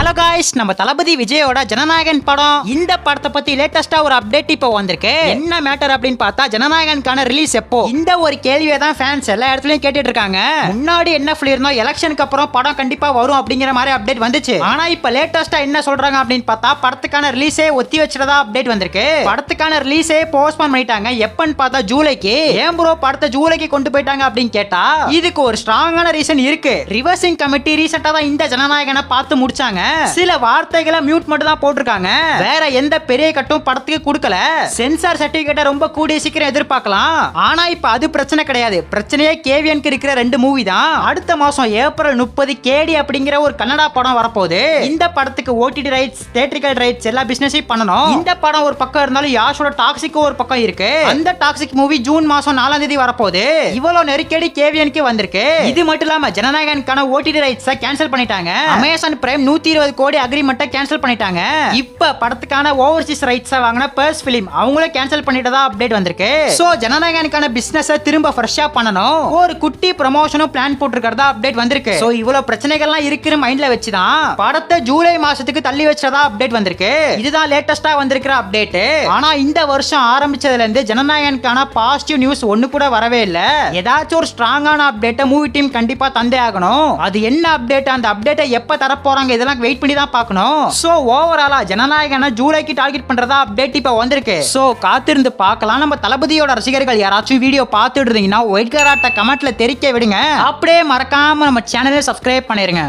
Hello guys, நம்ம தளபதி விஜயோட ஜனநாயகன் படம். இந்த படத்தை பத்தி லேட்டஸ்டா ஒரு அப்டேட் இப்போ வந்திருக்கு. என்ன மேட்டர் அப்படின்னு பார்த்தா, ஜனநாயகனுக்கான ரிலீஸ் எப்போ, இந்த ஒரு கேள்வியை தான் ஃபேன்ஸ் எல்லா இடத்துலயும் கேட்டுட்டு இருக்காங்க. முன்னாடி என்ன சொல்லிருந்தோம், எலெக்ஷனுக்கு அப்புறம் படம் கண்டிப்பா வரும் அப்படிங்கிற மாதிரி அப்டேட் வந்துச்சு. ஆனா இப்ப லேட்டஸ்டா என்ன சொல்றாங்க அப்படின்னு பார்த்தா, படத்துக்கான ரிலீஸே ஒத்தி வச்சதா அப்டேட் வந்திருக்கு. படத்துக்கான ரிலீஸே போஸ்ட்போன் பண்ணிட்டாங்க. எப்பன்னு பார்த்தா ஜூலைக்கு. ஏன் ப்ரோ படத்தை ஜூலைக்கு கொண்டு போயிட்டாங்க அப்படின்னு கேட்டா, இதுக்கு ஒரு ஸ்ட்ராங்கான ரீசன் இருக்கு. ரிவர்சிங் கமிட்டி ரீசெண்டா தான் இந்த ஜனநாயகனை பார்த்து முடிச்சாங்க. சில வார்த்தைகளை மியூட் மட்டும் தான் போட்டிருக்காங்க. வேற எந்த பெரிய கட்டும் படத்துக்கு கொடுக்கல. சென்சார் சர்டிபிகேட்டை ரொம்ப கூடிய சீக்கிரம் எதிர்பார்க்கலாம். ஆனா இப்ப அது பிரச்சனை கிடையாது. பிரச்சனையே கேவியனுக்கு இருக்கிற 2 மூவி தான். அடுத்த மாசம் ஏப்ரல் 30 கேடி அப்படிங்கிற ஒரு கன்னடா படம் வரப்போகுது. இந்த படத்துக்கு ஓடிடி ரைட்ஸ், தியேட்ரிக்கல் ரைட்ஸ் எல்லா பிசினஸையும் பண்ணணும். இந்த படம் ஒரு பக்கம் இருந்தாலும் யாஷோட டாக்ஸிக் ஒரு பக்கம் இருக்கு. அந்த டாக்ஸிக் மூவி ஜூன் மாசம் 4ஆம் தேதி வரப்போகுது. இவ்வளவு நெருக்கடி கேவியனுக்கு வந்திருக்கு. இது மட்டும் இல்லாம ஜனநாயகனுக்கான ஓடிடி ரைட்ஸ் கேன்சல் பண்ணிட்டாங்க. அமேசான் பிரைம் 120 கோடி அக்ரிமெண்ட்டை கேன்சல் பண்ணிட்டாங்க. இப்ப படத்துக்கான ஓவர்சீஸ் ரைட்ஸ் வாங்கின பர்ஸ் பிலிம் அவங்களே கேன்சல் பண்ணிட்டதா அப்டேட் வந்திருக்கு. சோ ஜனநாயகனுக்கான பிசினஸ் திரும்ப ஃப்ரெஷ்ஷா பண்ணனும். ஒரு குட்டி ப்ரமோஷனும் பிளான் போட்டுருக்கிறதா அப்டேட் வந்திருக்கு. சோ இவ்வளவு பிரச்சனைகள்லாம் இருக்குன்னு மைண்ட்ல வச்சுதான் படத்தை ஜூலை மாசத்துக்கு தள்ளி வச்சதா அப்டேட் வந்திருக்கு. இதுதான் லேட்டஸ்டா வந்திருக்கிற அப்டேட். ஆனா இந்த வருஷம் ஆரம்பிச்சதுல இருந்து ஜனநாயகனுக்கான பாசிட்டிவ் நியூஸ் ஒண்ணு கூட வரவே இல்ல. ஏதாச்சும் ஒரு ஸ்ட்ராங்கான அப்டேட் மூவி டீம் கண்டிப்பா தந்தே ஆகணும். அது என்ன அப்டேட், அந்த அப்டேட்டை எப்ப தர போறாங்க, இதெல்லாம் வெயிட் பண்ணி தான் பார்க்கணும். சோ ஓவராலா ஜனநாயகனை ஜூலைக்கு டார்கெட் பண்றதா அப்டேட் இப்ப வந்திருக்கு. சோ காத்திருந்து பார்க்கலாம். நம்ம தளபதியோட ரசிகர்கள் யாராச்சும் வீடியோ பார்த்துட்டு இருந்தீங்கன்னா ஒயிட் கராட்ட கமெண்ட்ல தெரிவிக்க விடுங்க. அப்படியே மறக்காம நம்ம சேனலை சப்ஸ்கிரைப் பண்ணிருங்க.